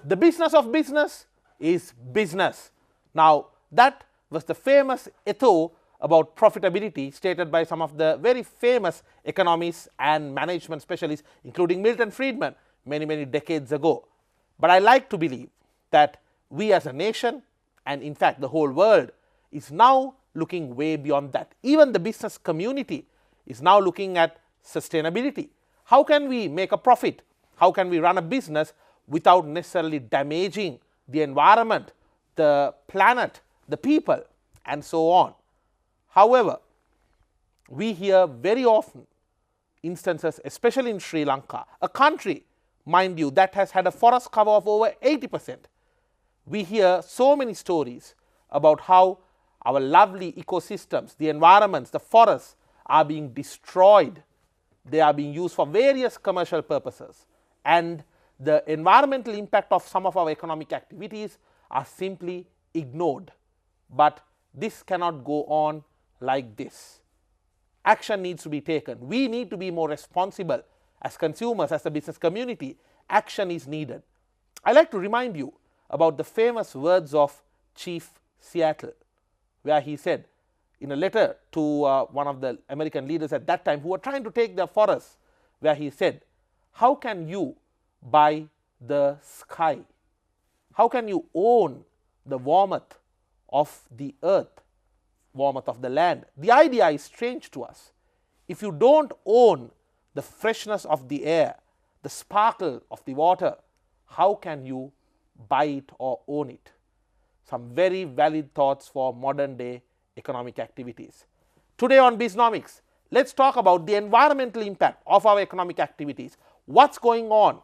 The business of business is business. Now, that was the famous ethos about profitability stated by some of the very famous economists and management specialists, including Milton Friedman, many decades ago. But I like to believe that we as a nation, and in fact the whole world, is now looking way beyond that. Even the business community is now looking at sustainability. How can we make a profit? How can we run a business without necessarily damaging the environment, the planet, the people, and so on? However, we hear very often instances, especially in Sri Lanka, a country, mind you, that has had a forest cover of over 80%. We hear so many stories about how our lovely ecosystems, the environments, the forests are being destroyed. They are being used for various commercial purposes, and the environmental impact of some of our economic activities are simply ignored. But this cannot go on like this. Action needs to be taken. We need to be more responsible as consumers, as the business community. Action is needed. I like to remind you about the famous words of Chief Seattle, where he said in a letter to one of the American leaders at that time who were trying to take their forests, where he said, how can you buy the sky? How can you own the warmth of the earth, warmth of the land? The idea is strange to us. If you don't own the freshness of the air, the sparkle of the water, how can you buy it or own it? Some very valid thoughts for modern day economic activities. Today on Bisnomics, let's talk about the environmental impact of our economic activities. What's going on?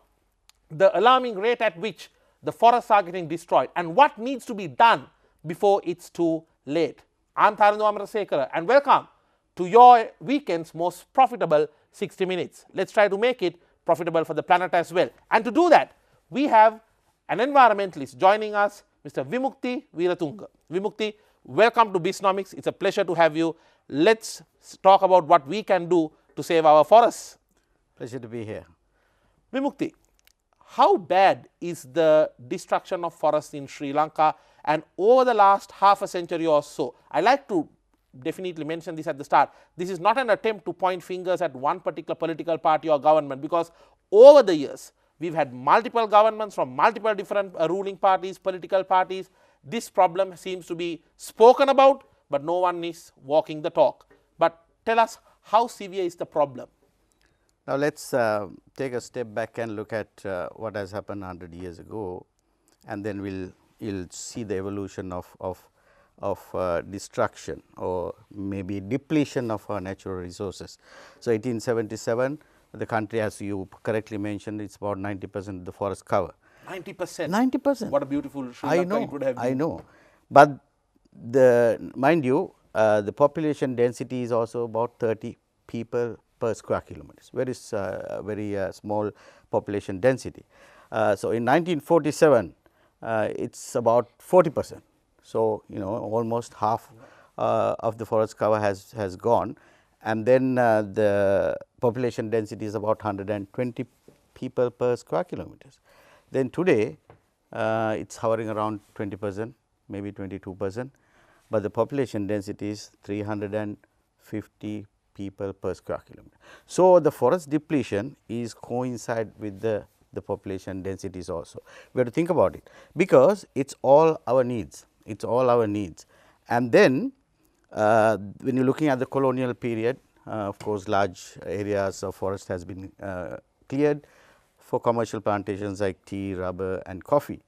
The alarming rate at which the forests are getting destroyed, and what needs to be done before it's too late. I'm Tharundu Amarasekara, and welcome to your weekend's most profitable 60 minutes. Let's try to make it profitable for the planet as well. And to do that, we have an environmentalist joining us, Mr. Vimukthi Weeratunga. Vimukthi, welcome to Bisnomics. It's a pleasure to have you. Let's talk about what we can do to save our forests. Pleasure to be here. Vimukthi, how bad is the destruction of forests in Sri Lanka, and over the last half a century or so? I like to definitely mention this at the start. This is not an attempt to point fingers at one particular political party or government, because over the years we've had multiple governments from multiple different ruling parties, political parties. This problem seems to be spoken about, but no one is walking the talk. But tell us, how severe is the problem? Now, let's take a step back and look at what has happened 100 years ago, and then you'll see the evolution of destruction or maybe depletion of our natural resources. So, 1877, the country, as you correctly mentioned, it's about 90% of the forest cover. 90%? 90%. What a beautiful Sri Lanka it would have been. I know. But mind you, the population density is also about 30 people per square kilometers, very small population density. So, in 1947, it's about 40%. So, almost half of the forest cover has gone, and then the population density is about 120 people per square kilometers. Then today, it's hovering around 20%, maybe 22%, but the population density is 350 people per square kilometer. So, the forest depletion is coincide with the population densities also. We have to think about it, because it's all our needs. It's all our needs. And then when you are looking at the colonial period, of course, large areas of forest has been cleared for commercial plantations like tea, rubber and coffee.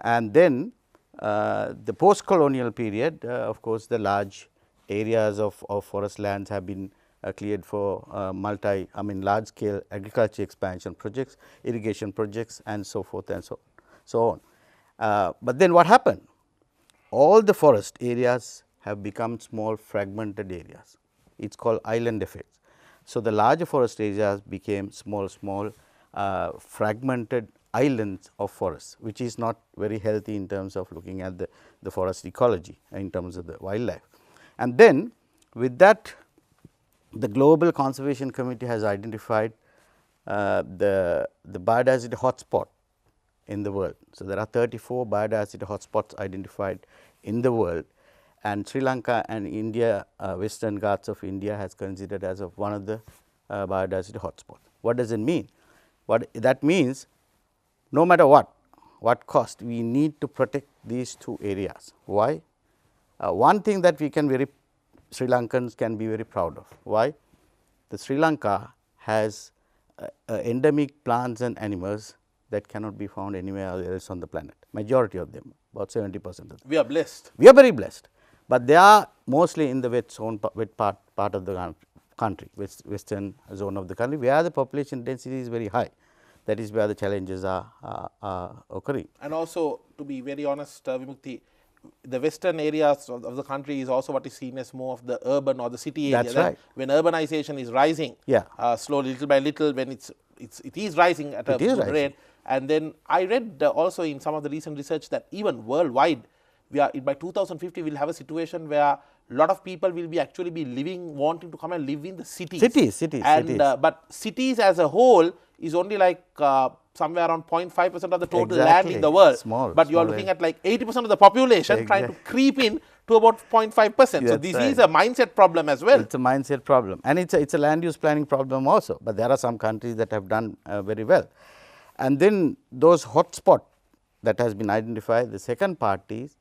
And then the post-colonial period, of course, the large areas of forest lands have been cleared for large scale agriculture expansion projects, irrigation projects and so forth and so on. But then what happened? All the forest areas have become small fragmented areas. It's called island effects. So, the larger forest areas became small fragmented islands of forests, which is not very healthy in terms of looking at the forest ecology in terms of the wildlife. And then with that, the Global Conservation Committee has identified the biodiversity hot spot in the world. So, there are 34 biodiversity hotspots identified in the world, and Sri Lanka and India, Western Ghats of India has considered as of one of the biodiversity hotspots. What does it mean? What that means, no matter what cost, we need to protect these two areas. Why? One thing that we can Sri Lankans can be very proud of. Why? The Sri Lanka has endemic plants and animals that cannot be found anywhere else on the planet. Majority of them, about 70% of them. We are blessed. We are very blessed, but they are mostly in the wet zone, wet part of the country, western zone of the country, where the population density is very high. That is where the challenges are occurring. And also, to be very honest, Vimukthi, the western areas of the country is also what is seen as more of the urban or the city area. That's right. When urbanization is rising, slowly, little by little, when it is rising at a good rate. And then I read also in some of the recent research that even worldwide, by 2050 we will have a situation where a lot of people will be actually wanting to come and live in the cities. Cities. But cities as a whole is only like somewhere around 0.5% of the total land in the world. But you are looking at like 80% of the population trying to creep in to about 0.5%. So, this is a mindset problem as well. It's a mindset problem, and it's a land use planning problem also, but there are some countries that have done very well. And then those hotspot that has been identified, the second part is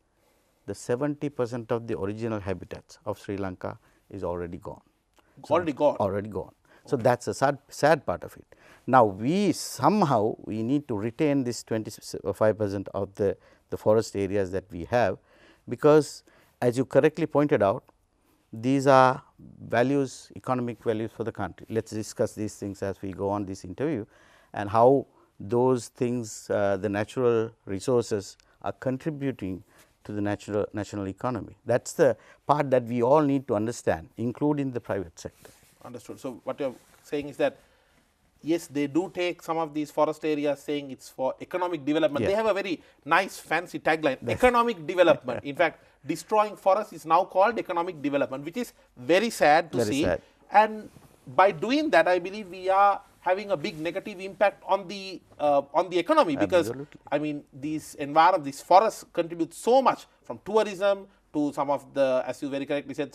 the 70% of the original habitats of Sri Lanka is already gone. Already gone. So, that is a sad part of it. Now, we need to retain this 25% of the forest areas that we have, because as you correctly pointed out, these are values, economic values for the country. Let us discuss these things as we go on this interview, and how those things, the natural resources are contributing to the national economy. That is the part that we all need to understand, including the private sector. Understood. So, what you are saying is that yes, they do take some of these forest areas saying it's for economic development. They have a very nice fancy tagline, economic development. In fact, destroying forests is now called economic development, which is very sad to see. And by doing that, I believe we are having a big negative impact on the economy, because I mean these forests contribute so much, from tourism to some of the, as you very correctly said,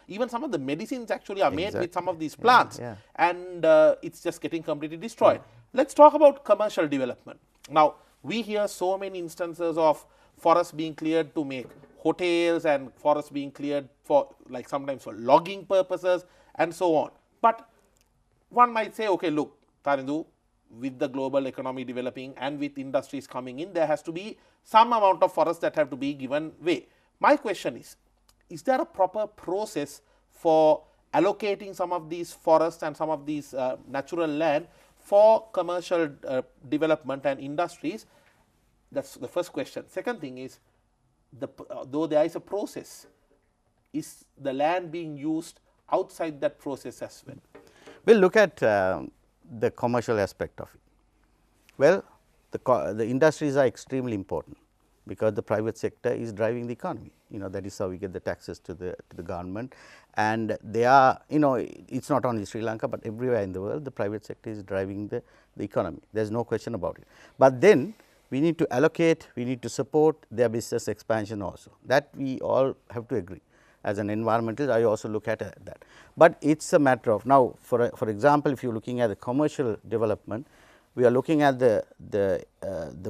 even some of the medicines actually are made with some of these plants, and it's just getting completely destroyed. Let's talk about commercial development. Now, we hear so many instances of forests being cleared to make hotels, and forests being cleared for sometimes for logging purposes and so on. But one might say, okay, look, Tarindu, with the global economy developing and with industries coming in, there has to be some amount of forests that have to be given way. My question is there a proper process for allocating some of these forests and some of these natural land for commercial development and industries? That's the first question. Second thing is, though there is a process, is the land being used outside that process as well? We will look at the commercial aspect of it. Well, the industries are extremely important, because the private sector is driving the economy. That is how we get the taxes to the government, and they are, it's not only Sri Lanka, but everywhere in the world the private sector is driving the economy. There is no question about it. But then we need to allocate, we need to support their business expansion also. That we all have to agree. As an environmentalist, I also look at that. But it is a matter of, now for example, if you are looking at the commercial development, we are looking at the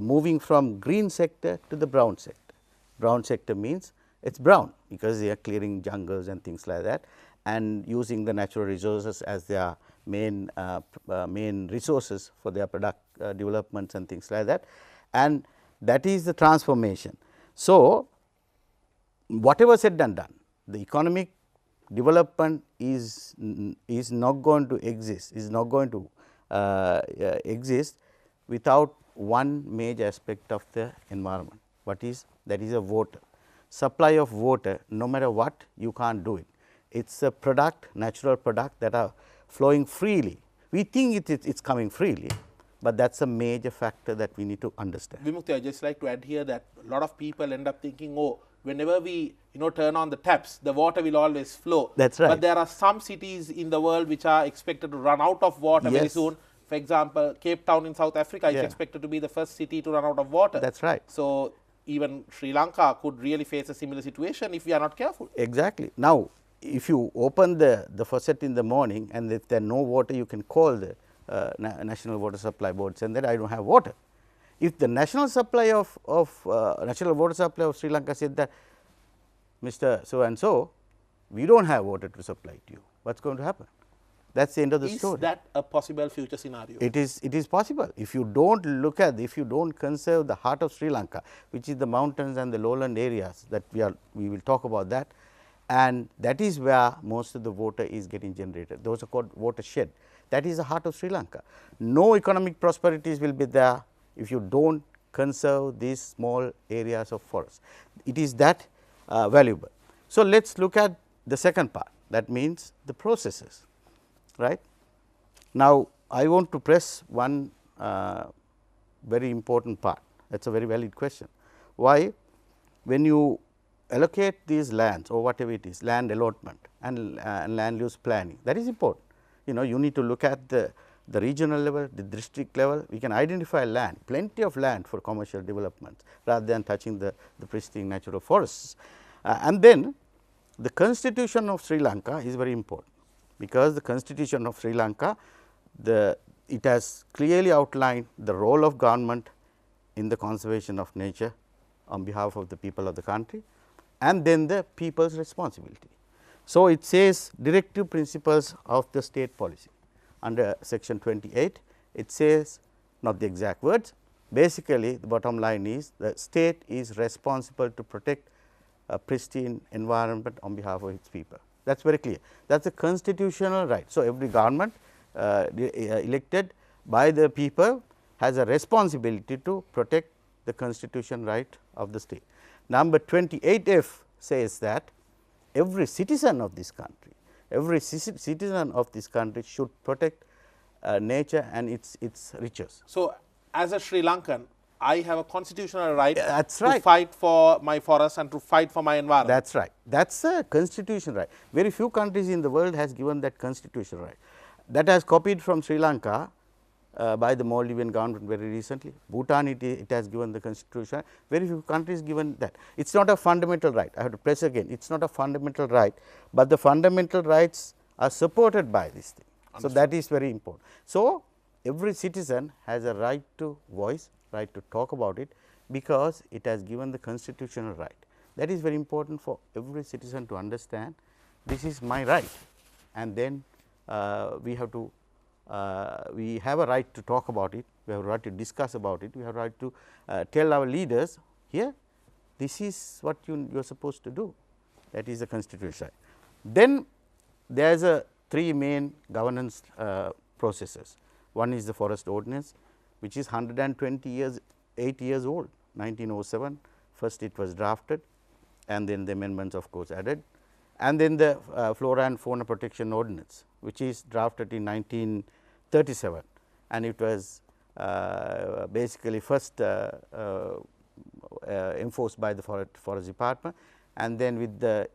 moving from green sector to the brown sector. Brown sector means it is brown, because they are clearing jungles and things like that, and using the natural resources as their main resources for their product developments and things like that, and that is the transformation. So, whatever said and done, the economic development is not going to exist, exist without one major aspect of the environment. What is that? Is a water. Supply of water, no matter what, you can't do it. It's a product, natural product that are flowing freely. We think it's coming freely, but that's a major factor that we need to understand. Vimukthi, I just like to add here that a lot of people end up thinking, oh, whenever we turn on the taps, the water will always flow. That's right. But there are some cities in the world which are expected to run out of water very soon. For example, Cape Town in South Africa is Yeah. expected to be the first city to run out of water. That's right. So even Sri Lanka could really face a similar situation if we are not careful. Exactly. Now, if you open the faucet in the morning and if there is no water, you can call the National Water Supply Board saying that I don't have water. If the national supply of national water supply of Sri Lanka said that, Mr. So and so, we don't have water to supply to you, what's going to happen? That's the end of the story. Is that a possible future scenario? It is possible. If you don't look at, if you don't conserve the heart of Sri Lanka, which is the mountains and the lowland areas that we will talk about that, and that is where most of the water is getting generated. Those are called watershed. That is the heart of Sri Lanka. No economic prosperities will be there if you don't conserve these small areas of forest. It is that valuable. So, let us look at the second part, that means the processes. Right. Now, I want to press one very important part. That is a very valid question. Why? When you allocate these lands or whatever it is, land allotment and land use planning, that is important. You know, you need to look at the regional level, the district level. We can identify land, plenty of land for commercial development rather than touching the pristine natural forests. And then the Constitution of Sri Lanka is very important, because the Constitution of Sri Lanka, it has clearly outlined the role of government in the conservation of nature on behalf of the people of the country, and then the people's responsibility. So, it says directive principles of the state policy under section 28. It says, not the exact words, basically the bottom line is the state is responsible to protect a pristine environment on behalf of its people. That is very clear. That is a constitutional right. So, every government elected by the people has a responsibility to protect the constitution right of the state. Number 28F says that every citizen of this country, should protect nature and its riches. So, as a Sri Lankan, I have a constitutional right to fight for my forest and to fight for my environment. That is right. That is a constitutional right. Very few countries in the world has given that constitutional right. That has copied from Sri Lanka by the Maldivian government very recently. Bhutan, it has given the constitution. Very few countries given that. It is not a fundamental right. I have to press again. It is not a fundamental right, but the fundamental rights are supported by this thing. Understood. So, that is very important. So, every citizen has a right to voice, right to talk about it, because it has given the constitutional right. That is very important for every citizen to understand, this is my right, and then we have a right to talk about it, we have a right to discuss about it, we have a right to tell our leaders, here this is what you are supposed to do, that is the constitutional right. Then there is a three main governance processes. One is the forest ordinance, which is 128 years old, 1907. First it was drafted, and then the amendments of course added, and then the Flora and Fauna Protection Ordinance, which is drafted in 1937, and it was basically first enforced by the Forest Department, and then with the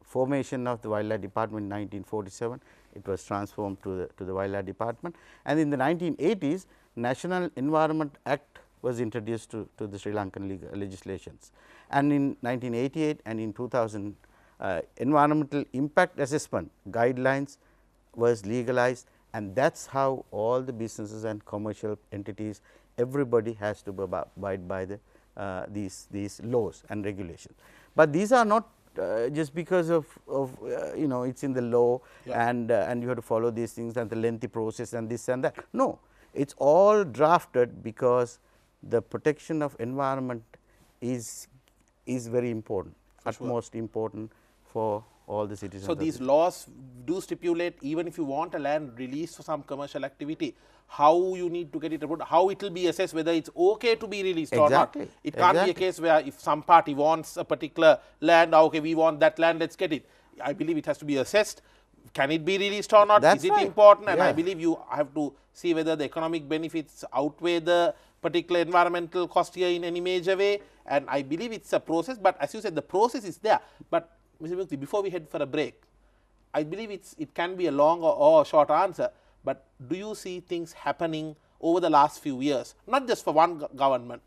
formation of the Wildlife Department in 1947, it was transformed to the Wildlife Department, and in the 1980s National Environment Act was introduced to the Sri Lankan legislations, and in 1988 and in 2000 environmental impact assessment guidelines was legalized, and that is how all the businesses and commercial entities, everybody has to abide by the these laws and regulations. But these are not just because of you know, it is in the law, yeah, and you have to follow these things and the lengthy process and this and that. No, it is all drafted because the protection of environment is very important, utmost important for all the citizens. So, these laws do stipulate, even if you want a land released for some commercial activity, how you need to get it approved, how it will be assessed whether it is okay to be released or not. It can't be a case where if some party wants a particular land, okay, we want that land, let us get it. I believe it has to be assessed. Can it be released or not? That's is it important? And I believe you have to see whether the economic benefits outweigh the particular environmental cost here in any major way. And I believe it is a process, but as you said, the process is there. But Mr. Vimukthi, before we head for a break, I believe it can be a long or short answer, but do you see things happening over the last few years, not just for one government,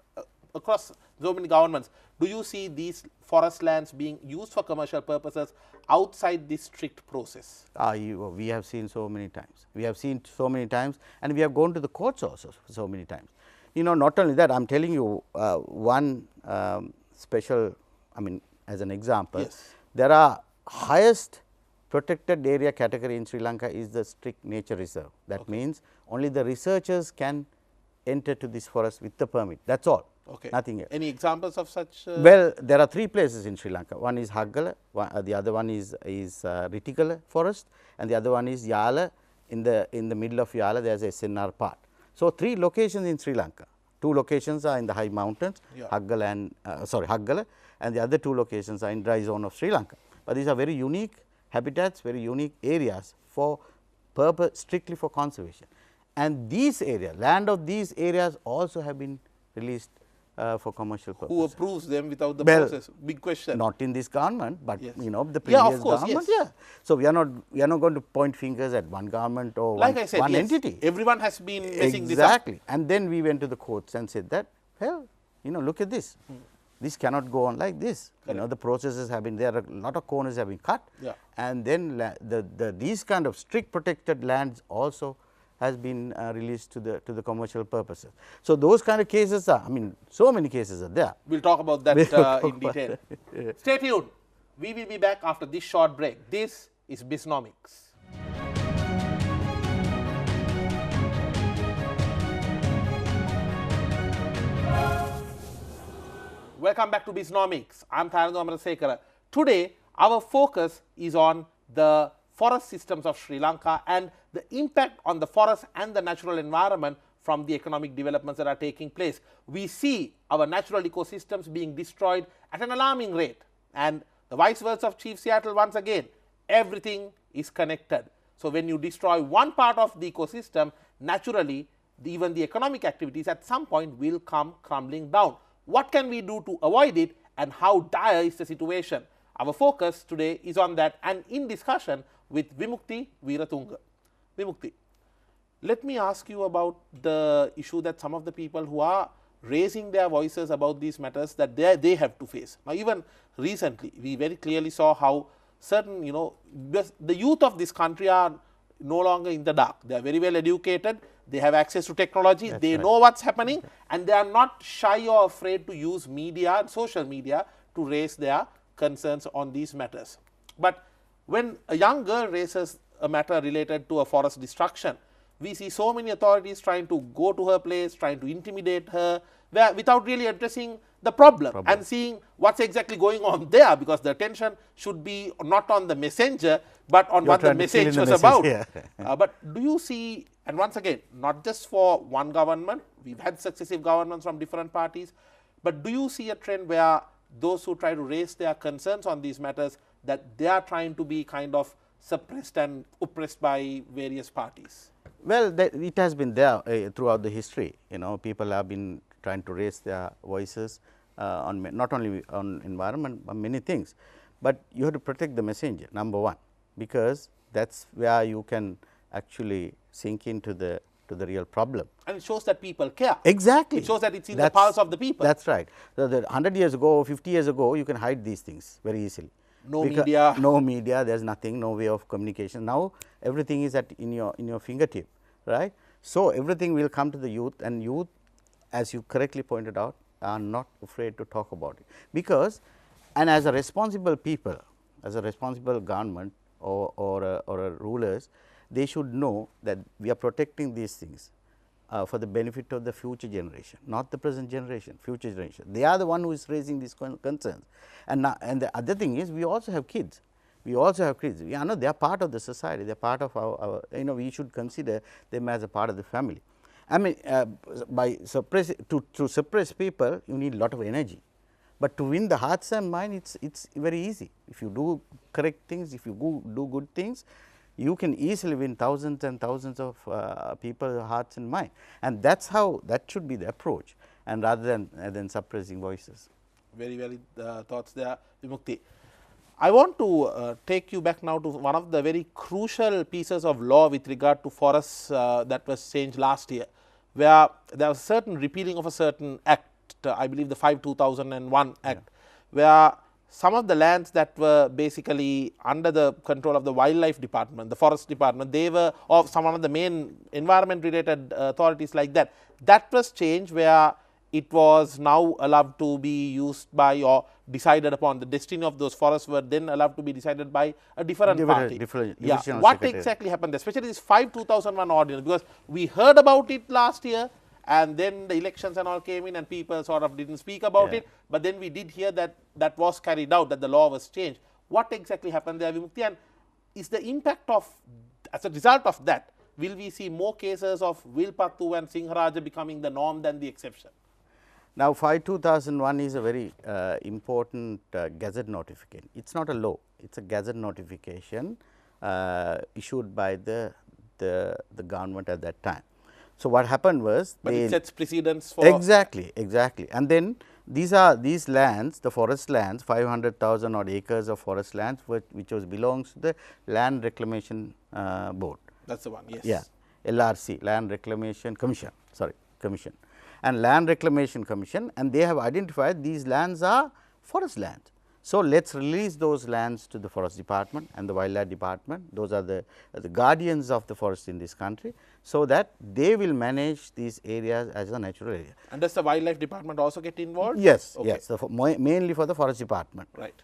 across so many governments? Do you see these forest lands being used for commercial purposes outside this strict process? We have seen so many times. We have seen so many times, and we have gone to the courts also so many times. You know, not only that, I am telling you one special, I mean, as an example, Yes. there are highest protected area category in Sri Lanka is the strict nature reserve. That means only the researchers can enter to this forest with the permit. That is all. Okay. Nothing else. Any examples of such? Well, there are 3 places in Sri Lanka. One is Haggala, the other one is Ritikala forest, and the other one is Yala. In the middle of Yala, there is a SNR part. So, 3 locations in Sri Lanka. 2 locations are in the high mountains, Haggala and the other 2 locations are in dry zone of Sri Lanka. But these are very unique habitats, very unique areas for purpose, strictly for conservation. And these areas, land of these areas also have been released for commercial purposes. Who approves them without the process? Big question. Not in this government, but Yes. you know, the previous of course, government. yes. So, we are not going to point fingers at one government or Like one, I said, one yes, entity. everyone has been messing this up. Exactly. And then we went to the courts and said that, well, you know, look at this. This cannot go on like this. You know, the processes have been there, a lot of corners have been cut, and then these kind of strict protected lands also has been released to the commercial purposes. So, those kind of cases are, I mean, so many cases are there. We will talk about that in detail. Stay tuned. We will be back after this short break. This is Bisnomics. Welcome back to Bisnomics. I am Tharandu Amarasekara. Today, our focus is on the forest systems of Sri Lanka and the impact on the forest and the natural environment from the economic developments that are taking place. We see our natural ecosystems being destroyed at an alarming rate, and the wise words of Chief Seattle once again, everything is connected. So, when you destroy one part of the ecosystem, naturally even the economic activities at some point will come crumbling down. What can we do to avoid it, and how dire is the situation? Our focus today is on that, and in discussion with Vimukthi Weeratunga. Vimukthi, let me ask you about the issue that some of the people who are raising their voices about these matters that they have to face. Now, even recently, we very clearly saw how certain, you know, the youth of this country are no longer in the dark. They are very well educated, they have access to technology, they know what's happening, and they are not shy or afraid to use media and social media to raise their concerns on these matters. But when a young girl raises a matter related to a forest destruction, we see so many authorities trying to go to her place, trying to intimidate her, without really addressing the problem and seeing what's exactly going on there, because the attention should be not on the messenger, but on what the message was about. But do you see, and once again, not just for one government, we've had successive governments from different parties, but do you see a trend where those who try to raise their concerns on these matters, that they are trying to be kind of suppressed and oppressed by various parties? Well, it has been there throughout the history. You know, people have been trying to raise their voices on not only on environment, but many things. But you have to protect the messenger, number one, because that's where you can actually sink into the real problem. And it shows that people care. Exactly. It shows that it's in the pulse of the people. That's right. So, 100 years ago, 50 years ago, you can hide these things very easily. No media. No media, there is nothing, no way of communication. Now, everything is in your fingertip, right. So, everything will come to the youth, and youth, as you correctly pointed out, are not afraid to talk about it. Because, and as a responsible people, as a responsible government or rulers, they should know that we are protecting these things for the benefit of the future generation, not the present generation, future generation. They are the one who is raising these concerns. And the other thing is, we also have kids. We also have kids. We know they are part of the society. They are part of our you know, we should consider them as a part of the family. I mean, by to suppress people, you need a lot of energy. But to win the hearts and minds, it's very easy. If you do correct things, if you do good things, you can easily win thousands and thousands of people's hearts and mind. And that's how, that should be the approach, and rather than suppressing voices. Very thoughts there, Vimukthi. I want to take you back now to one of the very crucial pieces of law with regard to forests that was changed last year, where there was certain repealing of a certain act, I believe the 5/2001 Act, where some of the lands that were basically under the control of the wildlife department, the forest department, they were of some of the main environment related authorities like that. That was changed, where it was now allowed to be used by or decided upon. The destiny of those forests were then allowed to be decided by a different party. Yeah. What exactly happened, especially this 5/2001 ordinance, because we heard about it last year, and then the elections and all came in and people sort of didn't speak about it, but then we did hear that that was carried out, that the law was changed. What exactly happened there, Vimukthi, and is the impact of, as a result of that, will we see more cases of Wilpattu and Singharaja becoming the norm than the exception? Now, 5/2001 is a very important gazette notification. It is not a law, it is a gazette notification issued by the government at that time. So, what happened was, but it sets precedents for exactly, and then these lands, the forest lands, 500,000 odd acres of forest lands, which belongs to the Land Reclamation Board. That is the one, yes. Yeah, LRC, Land Reclamation Commission, Commission, and Land Reclamation Commission, and they have identified these lands are forest lands. So, let us release those lands to the forest department and the wildlife department. Those are the guardians of the forest in this country, so that they will manage these areas as a natural area. And does the wildlife department also get involved? Yes, yes, mainly for the forest department. Right.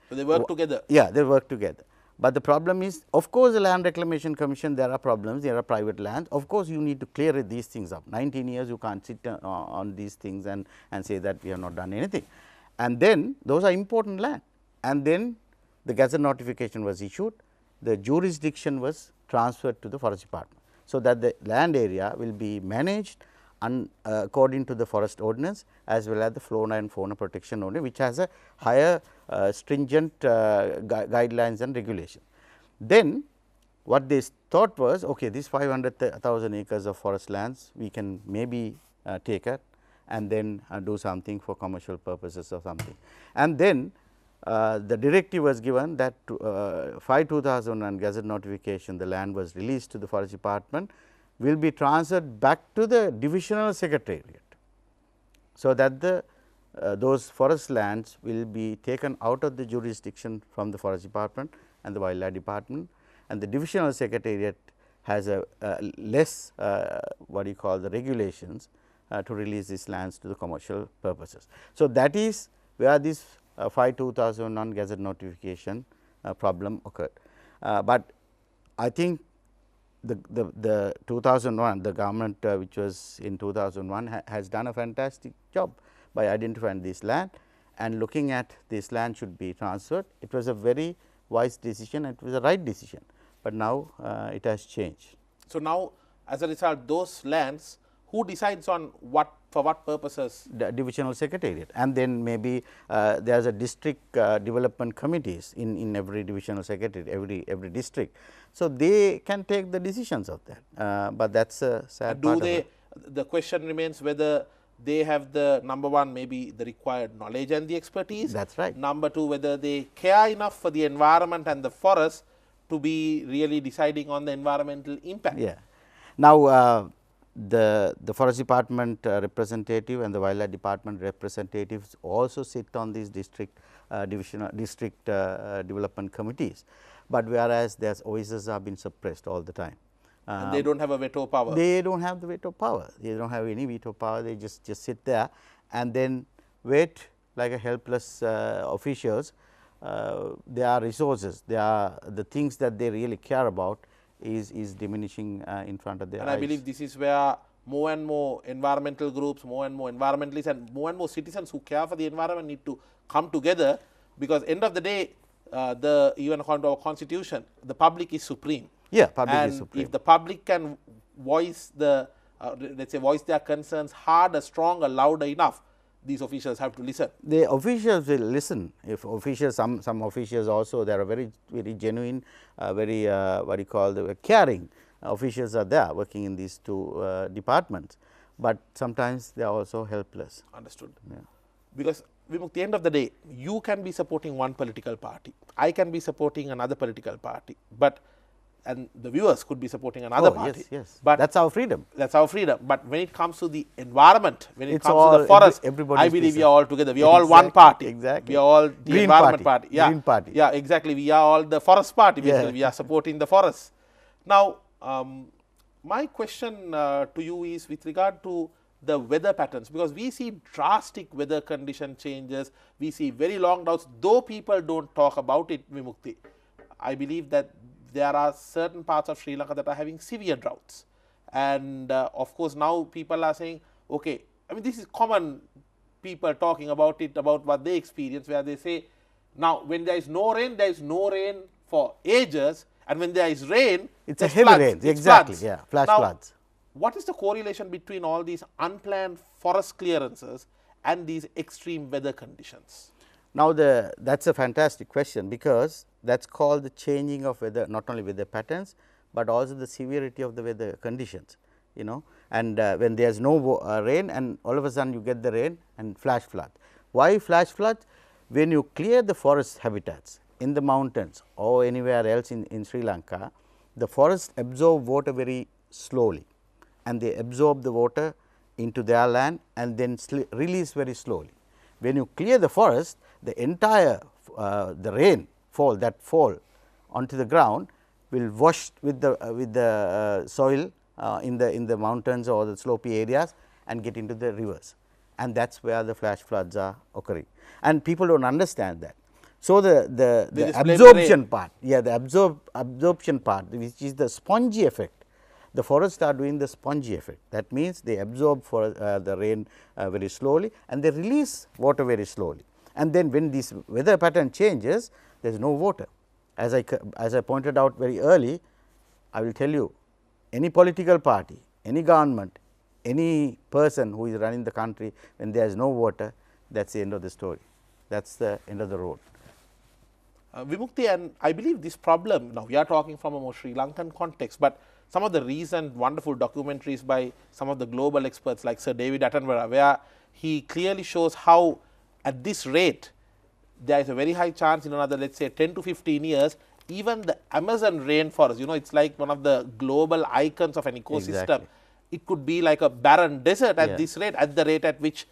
So, they work together. Yeah, they work together. But the problem is, of course, the Land Reclamation Commission, there are problems, there are private lands. Of course, you need to clear these things up. 19 years you can't sit on these things and say that we have not done anything. And then those are important land, and then the gazette notification was issued, the jurisdiction was transferred to the forest department. So, that the land area will be managed according to the forest ordinance, as well as the flora and fauna protection ordinance, which has a higher stringent guidelines and regulation. Then what they thought was, okay, these 500,000 acres of forest lands we can maybe take it and then do something for commercial purposes or something. And then the directive was given that 5/2001 gazette notification, the land was released to the forest department, will be transferred back to the divisional secretariat. So, that those forest lands will be taken out of the jurisdiction from the forest department and the wildlife department, and the divisional secretariat has a less what you call the regulations to release these lands to the commercial purposes. So, that is where this 5/2001 gazette notification problem occurred. But I think the 2001, the government which was in 2001 has done a fantastic job by identifying this land and looking at this land should be transferred. It was a very wise decision and it was a right decision, but now it has changed. So, now as a result, those lands, who decides on what, for what purposes? The divisional secretariat, and then maybe there is a district development committees in every divisional secretariat, every district. So, they can take the decisions of that, but that is a sad part of it. The question remains whether they have the number one, maybe the required knowledge and the expertise. That is right. Number two, whether they care enough for the environment and the forest to be really deciding on the environmental impact. Yeah. Now, the forest department representative and the wildlife department representatives also sit on these district development committees, but whereas their voices have been suppressed all the time. And they do not have a veto power. They do not have the veto power. They do not have any veto power. They just sit there and then wait like a helpless officials. Their resources, the things that they really care about is diminishing in front of their eyes. And I believe this is where more and more environmental groups, more and more environmentalists and more citizens who care for the environment need to come together, because end of the day, even according to our constitution, the public is supreme. Yeah, public is supreme. If the public can voice let us say voice their concerns harder, stronger, louder enough, these officials have to listen. The officials will listen. If officials, some officials also, they are very genuine, very what you call the caring officials are there working in these two departments, but sometimes they are also helpless. Understood. Yeah. Because Vimukthi, at the end of the day, you can be supporting one political party, I can be supporting another political party, but and the viewers could be supporting another party. Yes. But that's our freedom. That's our freedom. But when it comes to the environment, when it It's comes all, to the forest, everybody's I believe piece we are all together. We are all Exactly, one party. exactly. We are all the Green environment party. party. Yeah. Green party. Yeah, exactly. We are all the forest party. Basically, we are supporting the forests. Now, my question to you is with regard to the weather patterns, because we see drastic weather condition changes. We see very long droughts, though people don't talk about it, Vimukthi. I believe that there are certain parts of Sri Lanka that are having severe droughts. And of course, now people are saying, okay, I mean, this is common people talking about it, about what they experience, where they say, now when there is no rain for ages, and when there is rain, it's a heavy rain. Exactly, floods. yeah, flash now, floods. What is the correlation between all these unplanned forest clearances and these extreme weather conditions? Now, that's a fantastic question, because that's called the changing of weather, not only weather patterns, but also the severity of the weather conditions, you know. And when there is no rain, and all of a sudden you get the rain and flash flood. Why flash flood? When you clear the forest habitats in the mountains or anywhere else in Sri Lanka, the forests absorb water very slowly, and they absorb the water into their land and then release very slowly. When you clear the forest, the entire the rainfall that fall onto the ground will wash with the soil in the mountains or the slopey areas and get into the rivers, and that is where the flash floods are occurring, and people do not understand that. So, the absorption part, the absorption part, which is the spongy effect, the forests are doing the spongy effect. That means, they absorb for the rain very slowly, and they release water very slowly, and then when this weather pattern changes, there is no water. As I pointed out very early, I will tell you, any political party, any government, any person who is running the country, when there is no water, that is the end of the story, that is the end of the road. Vimukthi, and I believe this problem, now we are talking from a more Sri Lankan context, but some of the recent wonderful documentaries by some of the global experts like Sir David Attenborough, where he clearly shows how at this rate there is a very high chance in another, let us say 10 to 15 years, even the Amazon rainforest, you know, it is like one of the global icons of an ecosystem. Exactly. It could be like a barren desert at this rate, at the rate at which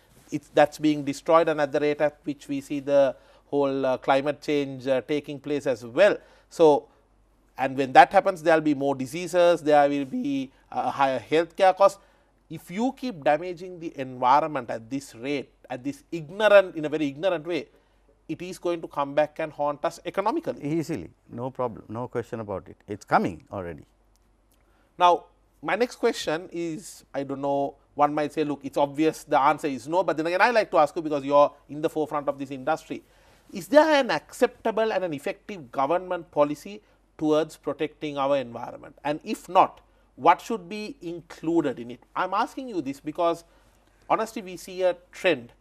that is being destroyed, and at the rate at which we see the whole climate change taking place as well. So, and when that happens, there will be more diseases, there will be higher healthcare costs. If you keep damaging the environment at this rate, at this ignorant, in a very ignorant way, it is going to come back and haunt us economically. Easily, no problem, no question about it. It is coming already. Now, my next question is, I don't know, one might say, look, it is obvious the answer is no, but then again I like to ask you, because you are in the forefront of this industry. Is there an acceptable and an effective government policy towards protecting our environment? And if not, what should be included in it? I am asking you this because honestly we see a trend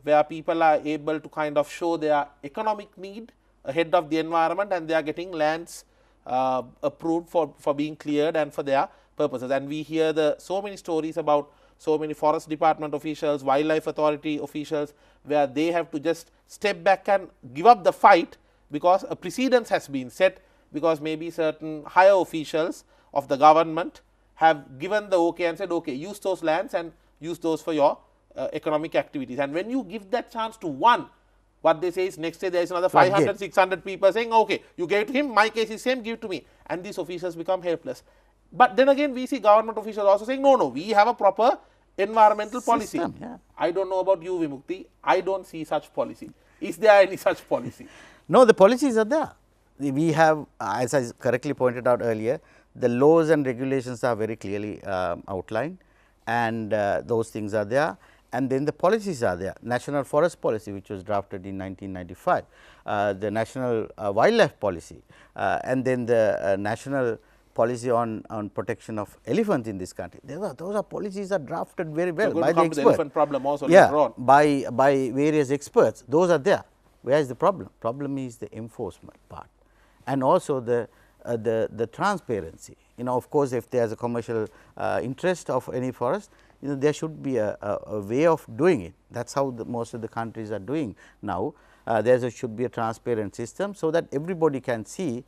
where people are able to kind of show their economic need ahead of the environment, and they are getting lands approved for being cleared and for their purposes. And we hear so many stories about so many forest department officials, wildlife authority officials, where they have to just step back and give up the fight because a precedence has been set, because maybe certain higher officials of the government have given the okay and said, okay, use those lands and use those for your economic activities. And when you give that chance to one, what they say is next day there is another 500, 600 people saying, okay, you gave it to him, my case is same, give it to me. And these officials become helpless. But then again we see government officials also saying, no, we have a proper environmental policy. I don't know about you, Vimukthi, I don't see such policy. Is there any such policy? No, the policies are there. We have, as I correctly pointed out earlier, the laws and regulations are very clearly outlined, and those things are there, and then the policies are there. National Forest Policy, which was drafted in 1995, the National Wildlife Policy, and then the National Policy on protection of elephants in this country. Those are policies are drafted very well by the experts. The elephant problem also later on. by various experts. Those are there. Where is the problem? Problem is the enforcement part, and also the transparency. You know, of course, if there is a commercial interest of any forest, there should be a way of doing it. That is how most of the countries are doing now. There should be a transparent system, so that everybody can see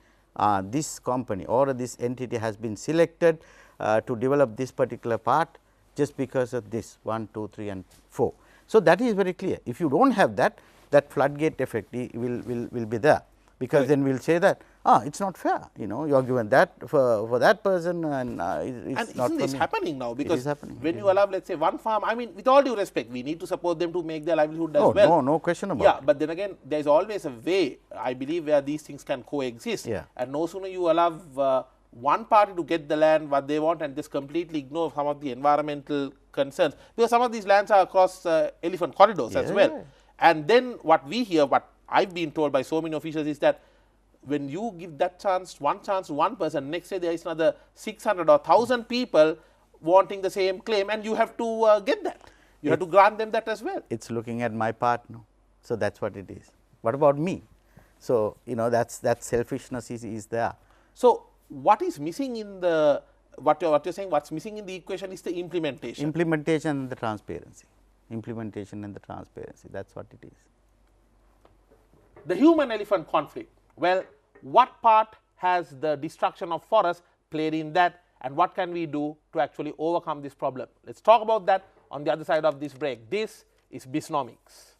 this company or this entity has been selected to develop this particular part just because of this 1, 2, 3 and 4. So, that is very clear. If you do not have that, that floodgate effect will be there, because right. Then we will say that it is not fair, you are given that for that person, and it is not isn't this me. happening now? Because happening, when you allow, let us say, one farm, I mean, with all due respect, we need to support them to make their livelihood as well. No question about it. But then again, there is always a way, I believe, where these things can coexist. And no sooner you allow one party to get the land what they want and just completely ignore some of the environmental concerns, because some of these lands are across elephant corridors as well. And then what we hear, what I have been told by so many officials, is that when you give that chance to one person, next day there is another 600 or 1,000 people wanting the same claim, and you have to get that. You have to grant them that as well. It is looking at my part now. So, that is what it is. What about me? So, that selfishness is there. So, what is missing in the, what you are saying, what is missing in the equation is the implementation. Implementation and the transparency. Implementation and the transparency, that is what it is. The human elephant conflict. Well, what part has the destruction of forests played in that, and what can we do to actually overcome this problem? Let us talk about that on the other side of this break. This is Bisnomics.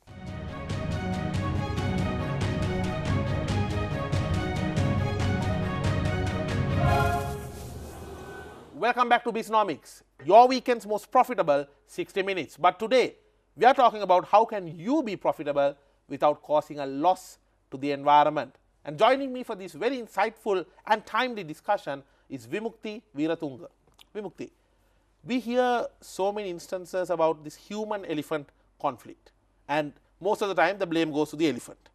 Welcome back to Bisnomics, your weekend's most profitable 60 minutes. But today, we are talking about how can you be profitable without causing a loss to the environment. And joining me for this very insightful and timely discussion is Vimukthi Weeratunga. Vimukthi, we hear so many instances about this human-elephant conflict, and most of the time the blame goes to the elephant.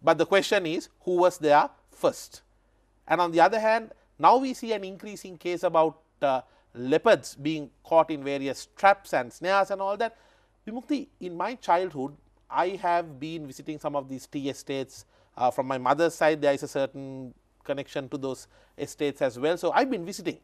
But the question is, who was there first? And on the other hand, now we see an increasing case about leopards being caught in various traps and snares and all that. Vimukthi, in my childhood, I have been visiting some of these tea estates. From my mother's side, there is a certain connection to those estates as well. So, I have been visiting.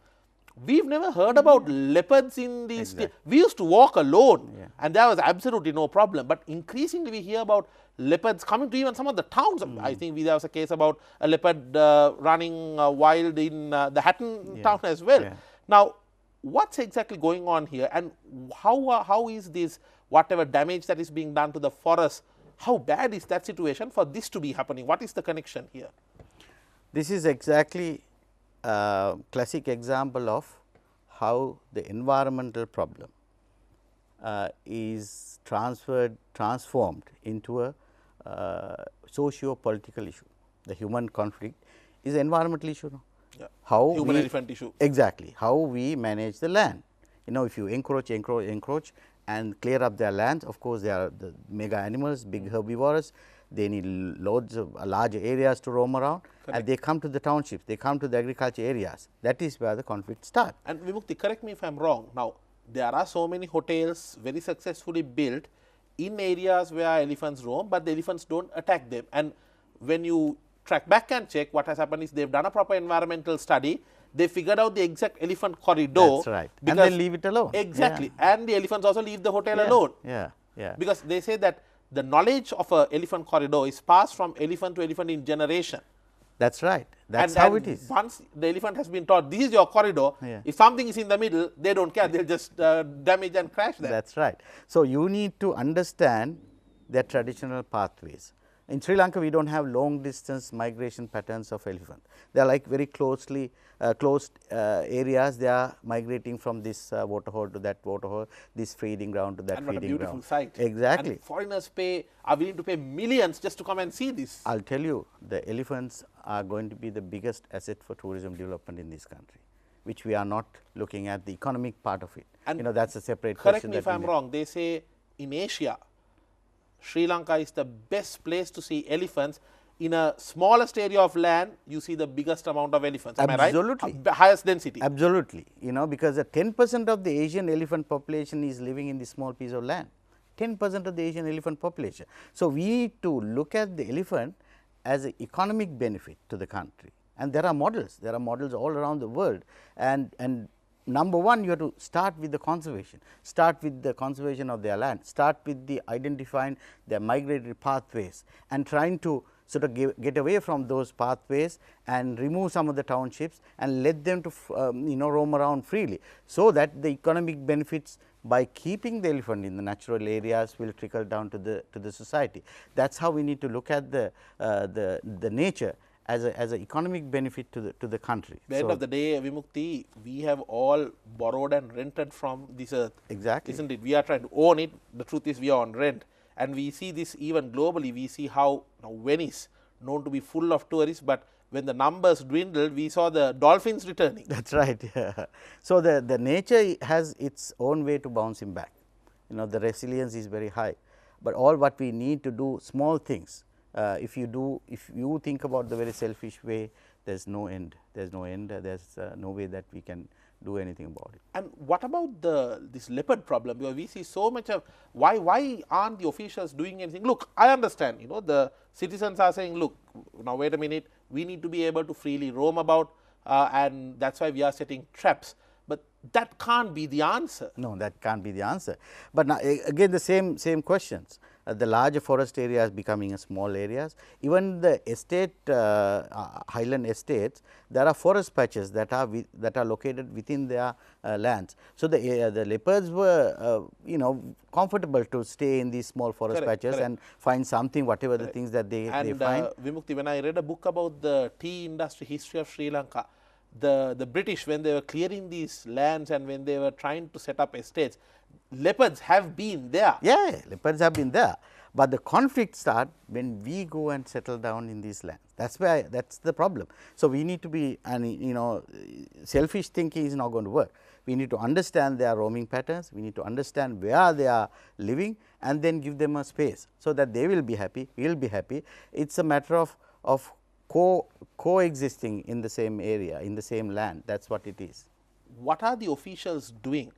We have never heard about leopards in these. We used to walk alone, and there was absolutely no problem. But increasingly, we hear about leopards coming to even some of the towns. I think there was a case about a leopard running wild in the Hatton town as well. Now, what is exactly going on here, and how is this, whatever damage that is being done to the forest, how bad is that situation for this to be happening? What is the connection here? This is exactly a classic example of how the environmental problem is transformed into a socio-political issue. The human conflict is an environmental issue now. How human elephant issue. Exactly. How we manage the land. If you encroach and clear up their lands, of course, they are the mega animals, big herbivores, they need loads of large areas to roam around. Correct. And they come to the townships, they come to the agriculture areas. That is where the conflict starts. And Vimukthi, correct me if I am wrong. Now, there are so many hotels very successfully built in areas where elephants roam, but the elephants do not attack them. And when you track back and check, what has happened is they have done a proper environmental study. They figured out the exact elephant corridor. That's right. And they leave it alone. Exactly. And the elephants also leave the hotel alone. Because they say that the knowledge of an elephant corridor is passed from elephant to elephant in generation. That's right. That's how it is. Once the elephant has been taught, this is your corridor, if something is in the middle, they do not care. They will just damage and crash there. That's right. So, you need to understand their traditional pathways. In Sri Lanka, we do not have long distance migration patterns of elephant. They are like very closely closed areas. They are migrating from this waterhole to that waterhole, this feeding ground to that feeding ground. And what a beautiful sight. Exactly. And foreigners are willing to pay millions just to come and see this. I will tell you, the elephants are going to be the biggest asset for tourism development in this country, which we are not looking at the economic part of it. And that is a separate question. Correct me if I am wrong. They say in Asia, Sri Lanka is the best place to see elephants. In a smallest area of land, you see the biggest amount of elephants. Am I right? Absolutely. Highest density. Absolutely. Because 10% of the Asian elephant population is living in this small piece of land. 10% of the Asian elephant population. So, we need to look at the elephant as an economic benefit to the country. And there are models all around the world. And number one, you have to start with the conservation, start with the conservation of their land, start with the identifying their migratory pathways and trying to sort of get away from those pathways and remove some of the townships and let them to roam around freely. So, that the economic benefits by keeping the elephant in the natural areas will trickle down to the society. That is how we need to look at the nature as an economic benefit to the country. At the end of the day, Vimukthi, we have all borrowed and rented from this earth. Exactly. Isn't it? We are trying to own it. The truth is we are on rent. And we see this even globally. We see how Venice, known to be full of tourists, but when the numbers dwindled, we saw the dolphins returning. That is right. Yeah. So, the nature has its own way to bouncing back. The resilience is very high, but all what we need to do small things. If you think about the very selfish way, there is no end. There is no end. There is no way that we can do anything about it. And what about this leopard problem? Because we see so much of why aren't the officials doing anything? Look, I understand. The citizens are saying, look, now wait a minute. We need to be able to freely roam about, and that's why we are setting traps. But that can't be the answer. No, that can't be the answer. But now, again, the same questions. The larger forest areas becoming a small areas. Even the estate, highland estates, there are forest patches that are located within their lands. So, the leopards were comfortable to stay in these small forest patches and find something, whatever the things that they find. Vimukthi, when I read a book about the tea industry history of Sri Lanka, the British, when they were clearing these lands and when they were trying to set up estates, leopards have been there. Yeah, leopards have been there, but the conflict start when we go and settle down in these lands. That's why that's the problem. So, we need to be, and selfish thinking is not going to work. We need to understand their roaming patterns, we need to understand where they are living and then give them a space, so that they will be happy, we will be happy. It is a matter of coexisting in the same area, in the same land. That is what it is. What are the officials doing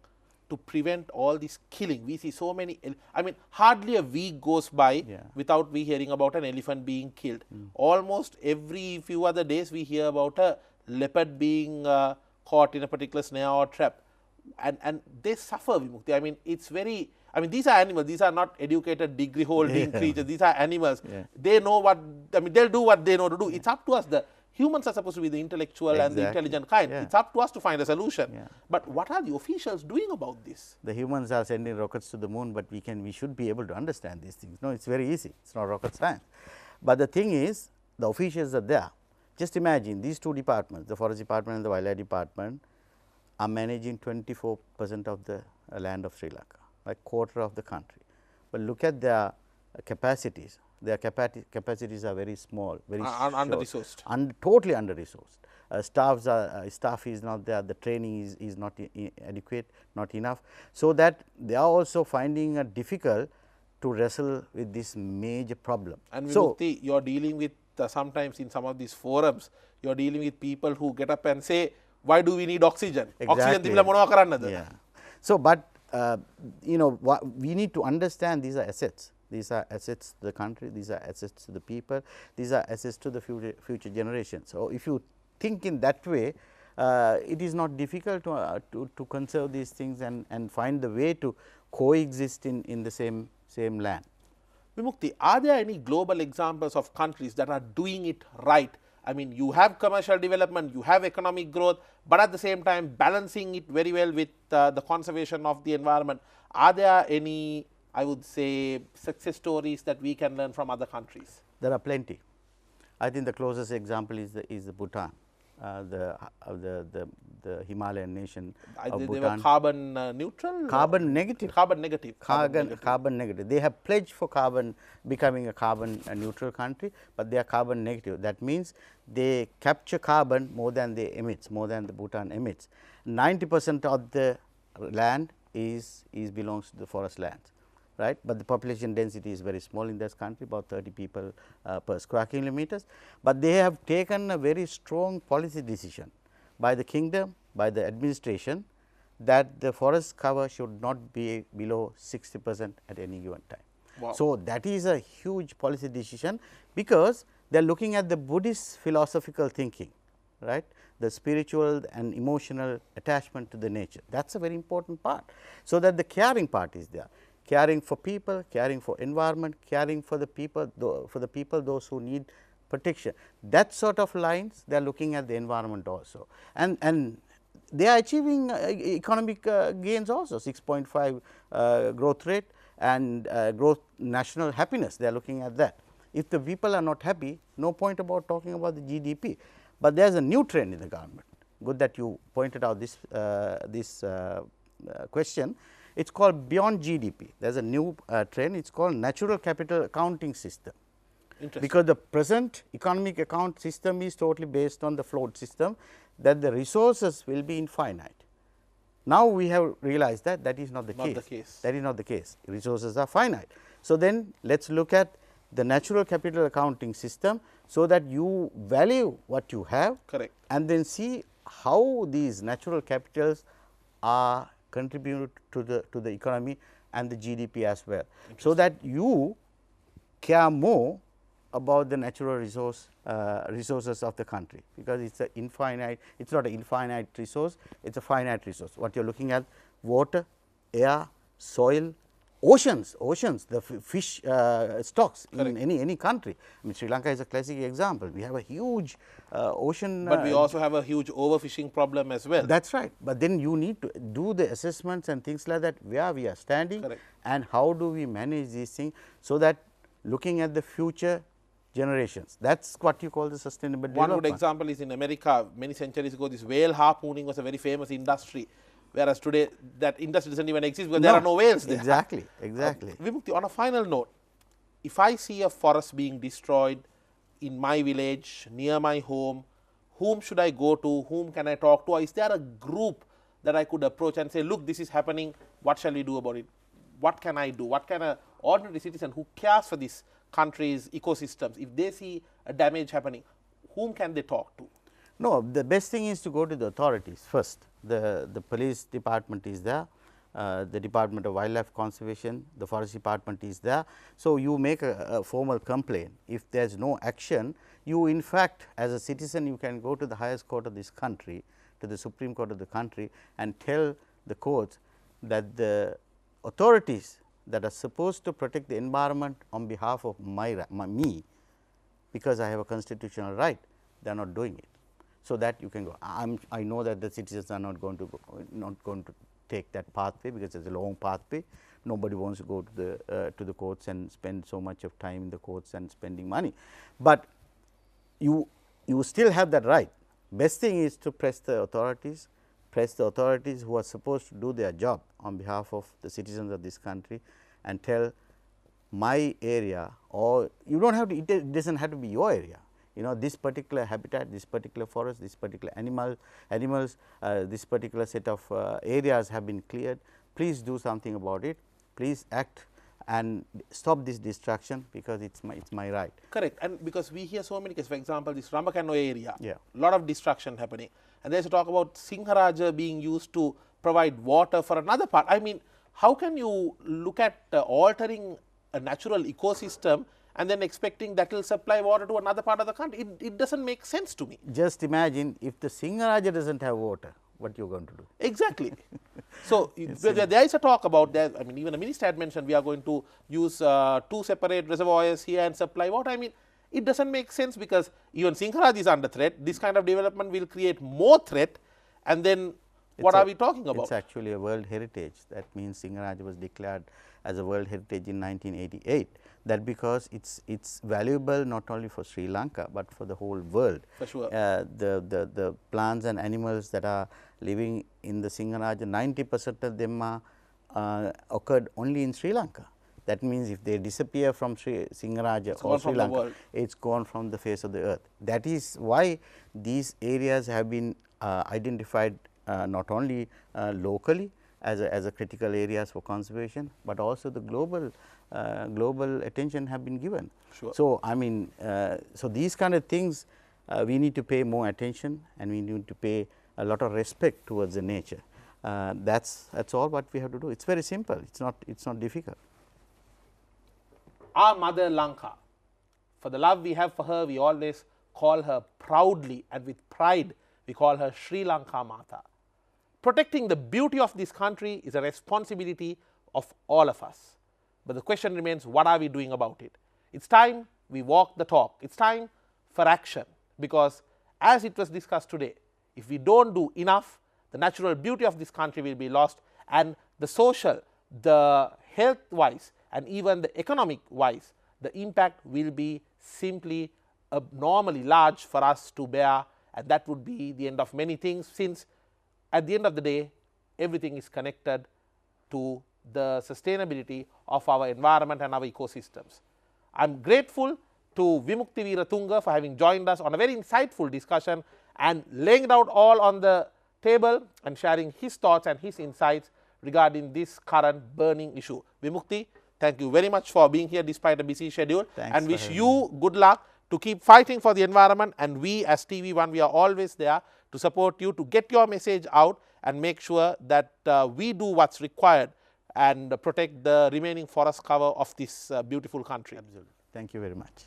to prevent all this killing? We see so many, I mean, hardly a week goes by without we hearing about an elephant being killed. Almost every few other days we hear about a leopard being caught in a particular snare or trap, and they suffer, Vimukthi. I mean, it's very, these are animals, these are not educated degree holding creatures, these are animals. They know what, they'll do what they know to do. It's up to us. The humans are supposed to be the intellectual and the intelligent kind. It's up to us to find a solution. But what are the officials doing about this? The humans are sending rockets to the moon, but we should be able to understand these things. No, it's very easy. It's not rocket science. But the thing is, the officials are there. Just imagine these two departments, the forest department and the wildlife department, are managing 24% of the land of Sri Lanka, like quarter of the country. But look at their capacities. Their capacities are very small, very under-resourced. Totally under-resourced. Staff is not there, the training is not adequate, not enough. So, that they are also finding it difficult to wrestle with this major problem. And Vimukthi, you are dealing with sometimes in some of these forums, you are dealing with people who get up and say, why do we need oxygen? Exactly. Oxygen. Yeah. So, but we need to understand these are assets. These are assets to the country, these are assets to the people, these are assets to the future generations. So, if you think in that way, it is not difficult to conserve these things and find the way to coexist in the same land. Vimukthi, are there any global examples of countries that are doing it right? You have commercial development, you have economic growth, but at the same time balancing it very well with the conservation of the environment. Are there any, I would say, success stories that we can learn from other countries? There are plenty. I think the closest example is the Bhutan, the Himalayan nation of Bhutan. They were carbon neutral? Carbon negative. Carbon negative. Carbon negative. They have pledged for becoming a carbon neutral country, but they are carbon negative. That means they capture carbon more than they emit, more than the Bhutan emits. 90% of the land belongs to the forest lands. Right, but the population density is very small in this country, about 30 people per square kilometers. But they have taken a very strong policy decision by the kingdom, by the administration, that the forest cover should not be below 60% at any given time. Wow. So, that is a huge policy decision, because they are looking at the Buddhist philosophical thinking. Right, the spiritual and emotional attachment to the nature. That is a very important part. So, that the caring part is there, caring for people, caring for environment, caring for the people, those who need protection. That sort of lines they are looking at the environment also, and they are achieving economic gains also, 6.5 growth rate and growth national happiness, they are looking at that. If the people are not happy, no point about talking about the GDP, but there is a new trend in the government. Good that you pointed out this question. It is called beyond GDP. There is a new trend, it is called natural capital accounting system. Because the present economic account system is totally based on the float system, that the resources will be infinite. Now, we have realized that that is not the case. That is not the case. Resources are finite. So, then let us look at the natural capital accounting system, so that you value what you have. Correct. And then see how these natural capitals are contribute to the economy and the GDP as well. So, that you care more about the natural resources of the country, because it is a infinite, it is not an infinite resource, it is a finite resource. What you are looking at: water, air, soil, oceans, the fish stocks in any country. I mean, Sri Lanka is a classic example. We have a huge ocean, but we also have a huge overfishing problem as well. That is right, but then you need to do the assessments and things like that, where we are standing. Correct. And how do we manage these things, so that looking at the future generations, that is what you call the sustainable development. One good example is in America. Many centuries ago, this whale harpooning was a very famous industry, whereas today that industry does not even exist, because there are no whales there. Exactly. Vimukthi, on a final note, if I see a forest being destroyed in my village, near my home, whom should I go to, whom can I talk to, or is there a group that I could approach and say, look, this is happening, what shall we do about it, what can I do, what can an ordinary citizen who cares for this country's ecosystems, if they see a damage happening, whom can they talk to? No, the best thing is to go to the authorities first. The police department is there, the Department of Wildlife Conservation, the forest department is there. So, you make a formal complaint. If there is no action, you in fact as a citizen, you can go to the highest court of this country, to the Supreme Court of the country, and tell the courts that the authorities that are supposed to protect the environment on behalf of me, because I have a constitutional right, they are not doing it. So, that you can go. I know that the citizens are not going to take that pathway, because it is a long pathway. Nobody wants to go to the courts and spend so much of time in the courts and spending money, but you still have that right. Best thing is to press the authorities who are supposed to do their job on behalf of the citizens of this country, and tell my area, or you do not have to, it does not have to be your area. You know, this particular habitat, this particular forest, this particular animals, this particular set of areas have been cleared. Please do something about it. Please act and stop this destruction, because it is my right. Correct. And because we hear so many cases, for example, this Ramakano area, yeah, lot of destruction happening, and there is a talk about Singharaja being used to provide water for another part. I mean, how can you look at altering a natural ecosystem and then expecting that will supply water to another part of the country? It does not make sense to me. Just imagine if the Singharaja does not have water, what you are going to do? Exactly. So, there is a talk about that. I mean, even the minister had mentioned we are going to use 2 separate reservoirs here and supply water. I mean, it does not make sense, because even Singharaja is under threat. This kind of development will create more threat, and then what are we talking about? It is actually a world heritage. That means Singharaja was declared as a world heritage in 1988. That because it's valuable not only for Sri Lanka, but for the whole world. For sure. The plants and animals that are living in the Singharaja, 90% of them are occurred only in Sri Lanka. That means if they disappear from Singharaja or Sri Lanka, it is gone from the face of the earth. That is why these areas have been identified not only locally as a critical areas for conservation, but also the global attention have been given. Sure. So, I mean, so these kind of things we need to pay more attention, and we need to pay a lot of respect towards the nature. That's all what we have to do. It's very simple. It's not difficult. Our mother Lanka, for the love we have for her, we always call her proudly and with pride We call her Sri Lanka Mata. Protecting the beauty of this country is a responsibility of all of us. But the question remains, what are we doing about it? It's time we walk the talk. It's time for action, because as it was discussed today, if we don't do enough, the natural beauty of this country will be lost, and the social, the health-wise, and even the economic-wise, the impact will be simply abnormally large for us to bear, and that would be the end of many things, since at the end of the day, everything is connected to the sustainability of our environment and our ecosystems. I am grateful to Vimukthi Weeratunga for having joined us on a very insightful discussion and laying it out all on the table and sharing his thoughts and his insights regarding this current burning issue. Vimukthi, thank you very much for being here despite a busy schedule. Thanks, and wish you good luck to keep fighting for the environment, and we as TV1, we are always there to support you to get your message out and make sure that we do what's required and protect the remaining forest cover of this beautiful country. Absolutely. Thank you very much.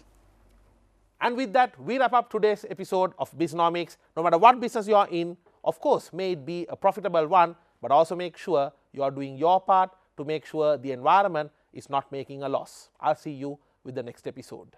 And with that, we wrap up today's episode of Bisnomics. No matter what business you are in, of course, may it be a profitable one, but also make sure you are doing your part to make sure the environment is not making a loss. I'll see you with the next episode.